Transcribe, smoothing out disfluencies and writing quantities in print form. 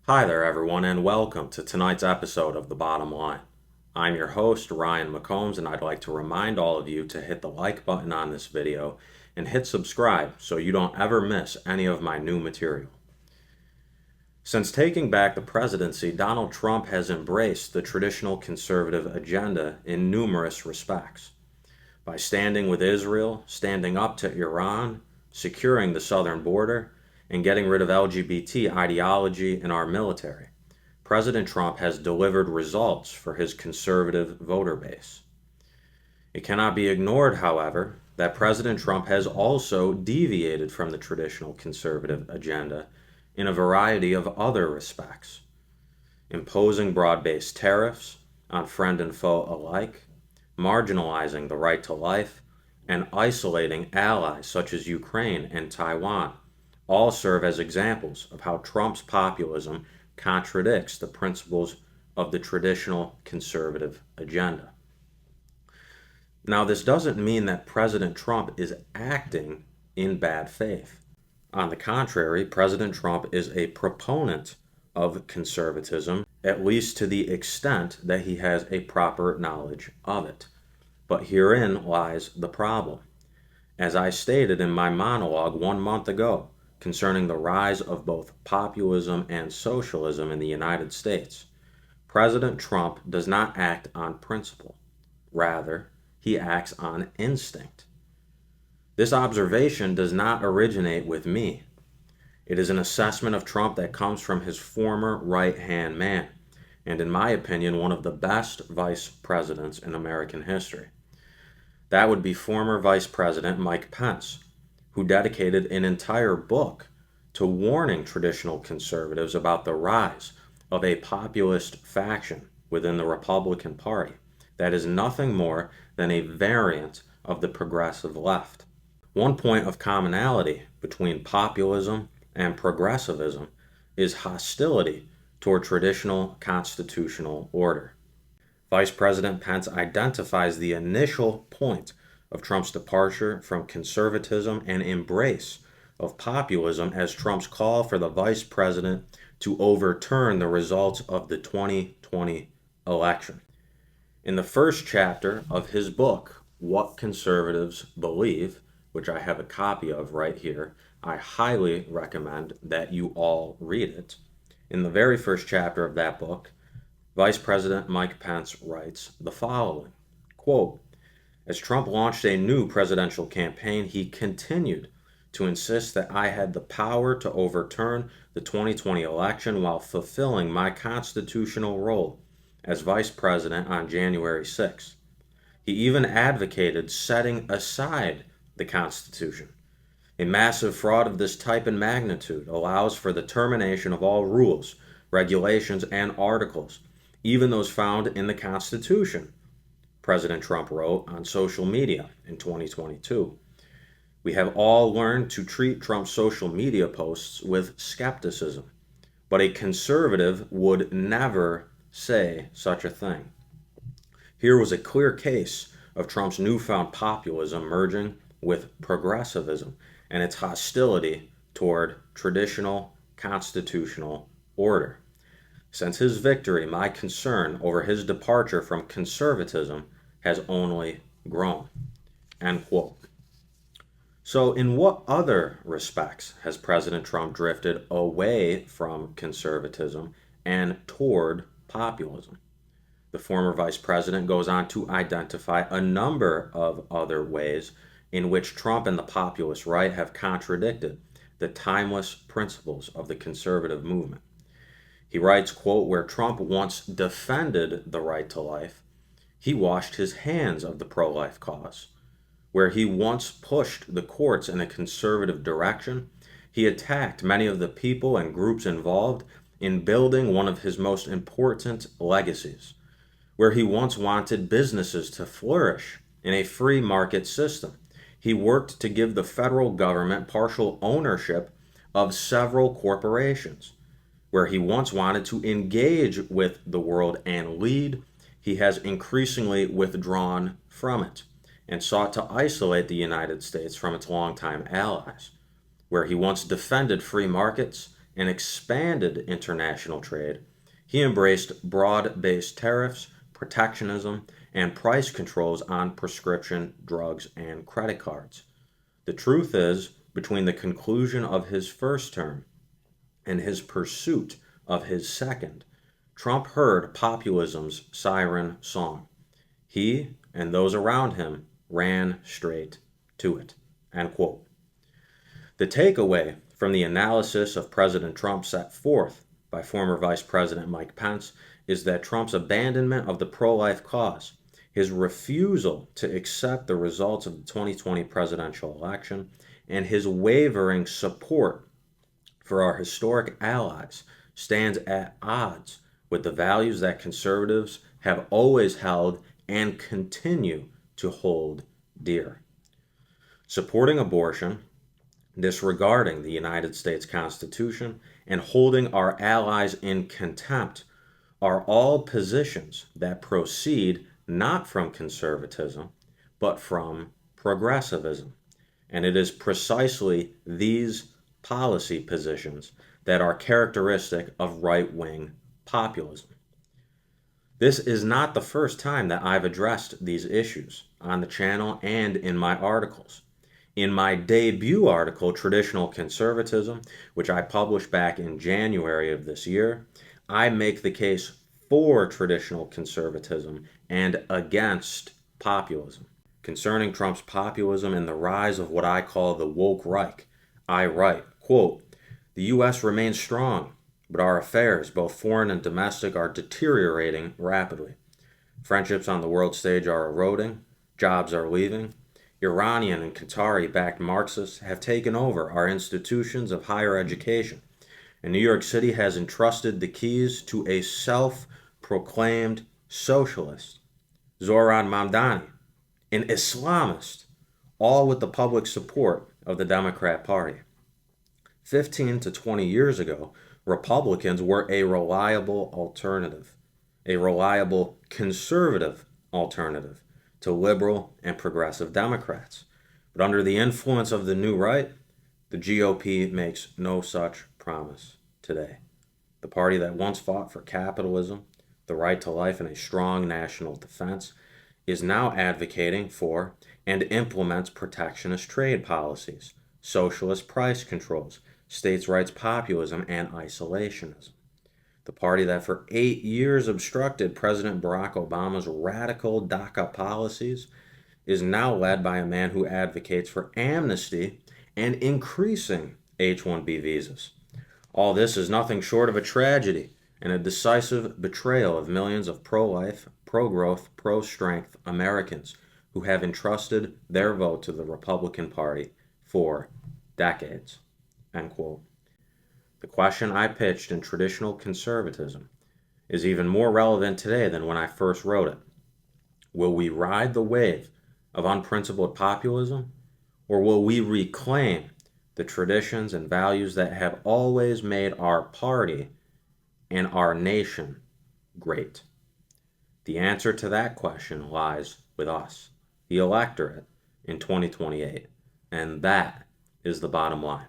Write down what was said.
Hi there, everyone, and welcome to tonight's episode of The Bottom Line. I'm your host, Ryan McCombs, and I'd like to remind all of you to hit the like button on this video and hit subscribe so you don't ever miss any of my new material. Since taking back the presidency, Donald Trump has embraced the traditional conservative agenda in numerous respects. By standing with Israel, standing up to Iran, securing the southern border, and getting rid of LGBT ideology in our military, President Trump has delivered results for his conservative voter base. It cannot be ignored, however, that President Trump has also deviated from the traditional conservative agenda in a variety of other respects, imposing broad-based tariffs on friend and foe alike, marginalizing the right to life, and isolating allies such as Ukraine and Taiwan, all serve as examples of how Trump's populism contradicts the principles of the traditional conservative agenda. Now, this doesn't mean that President Trump is acting in bad faith. On the contrary, President Trump is a proponent of conservatism, at least to the extent that he has a proper knowledge of it. But herein lies the problem. As I stated in my monologue 1 month ago concerning the rise of both populism and socialism in the United States, President Trump does not act on principle. Rather, he acts on instinct. This observation does not originate with me. It is an assessment of Trump that comes from his former right-hand man, and in my opinion, one of the best vice presidents in American history. That would be former Vice President Mike Pence, who dedicated an entire book to warning traditional conservatives about the rise of a populist faction within the Republican Party that is nothing more than a variant of the progressive left. One point of commonality between populism and progressivism is hostility toward traditional constitutional order. Vice President Pence identifies the initial point of Trump's departure from conservatism and embrace of populism as Trump's call for the vice president to overturn the results of the 2020 election. In the first chapter of his book, What Conservatives Believe, which I have a copy of right here, I highly recommend that you all read it. In the very first chapter of that book, Vice President Mike Pence writes the following, quote, "As Trump launched a new presidential campaign, he continued to insist that I had the power to overturn the 2020 election while fulfilling my constitutional role as vice president on January 6th. He even advocated setting aside the Constitution. A massive fraud of this type and magnitude allows for the termination of all rules, regulations, and articles, even those found in the Constitution," President Trump wrote on social media in 2022. "We have all learned to treat Trump's social media posts with skepticism, but a conservative would never say such a thing." Here was a clear case of Trump's newfound populism merging with progressivism and its hostility toward traditional constitutional order. Since his victory, my concern over his departure from conservatism has only grown. End quote. So in what other respects has President Trump drifted away from conservatism and toward populism? The former vice president goes on to identify a number of other ways in which Trump and the populist right have contradicted the timeless principles of the conservative movement. He writes, quote, "Where Trump once defended the right to life, he washed his hands of the pro-life cause. Where he once pushed the courts in a conservative direction, he attacked many of the people and groups involved in building one of his most important legacies. Where he once wanted businesses to flourish in a free market system, he worked to give the federal government partial ownership of several corporations. Where he once wanted to engage with the world and lead, he has increasingly withdrawn from it and sought to isolate the United States from its longtime allies. Where he once defended free markets, and expanded international trade, he embraced broad-based tariffs, protectionism, and price controls on prescription drugs and credit cards. The truth is, between the conclusion of his first term and his pursuit of his second, Trump heard populism's siren song. He and those around him ran straight to it. End quote. The takeaway from the analysis of President Trump set forth by former Vice President Mike Pence is that Trump's abandonment of the pro-life cause, his refusal to accept the results of the 2020 presidential election, and his wavering support for our historic allies stands at odds with the values that conservatives have always held and continue to hold dear. Supporting abortion, disregarding the United States Constitution, and holding our allies in contempt are all positions that proceed not from conservatism, but from progressivism. And it is precisely these policy positions that are characteristic of right-wing populism. This is not the first time that I've addressed these issues on the channel and in my articles. In my debut article, Traditional Conservatism, which I published back in January of this year, I make the case for traditional conservatism and against populism. Concerning Trump's populism and the rise of what I call the Woke Reich, I write, quote, "The U.S. remains strong, but our affairs, both foreign and domestic, are deteriorating rapidly. Friendships on the world stage are eroding, jobs are leaving. Iranian and Qatari-backed Marxists have taken over our institutions of higher education, and New York City has entrusted the keys to a self-proclaimed socialist, Zoran Mamdani, an Islamist, all with the public support of the Democrat Party. 15 to 20 years ago, Republicans were a reliable alternative, a reliable conservative alternative to liberal and progressive Democrats. But under the influence of the new right, the GOP makes no such promise today. The party that once fought for capitalism, the right to life, and a strong national defense is now advocating for and implements protectionist trade policies, socialist price controls, states' rights populism, and isolationism. The party that for 8 years obstructed President Barack Obama's radical DACA policies is now led by a man who advocates for amnesty and increasing H-1B visas. All this is nothing short of a tragedy and a decisive betrayal of millions of pro-life, pro-growth, pro-strength Americans who have entrusted their vote to the Republican Party for decades." End quote. The question I pitched in Traditional Conservatism is even more relevant today than when I first wrote it. Will we ride the wave of unprincipled populism, or will we reclaim the traditions and values that have always made our party and our nation great? The answer to that question lies with us, the electorate, in 2028, and that is the bottom line.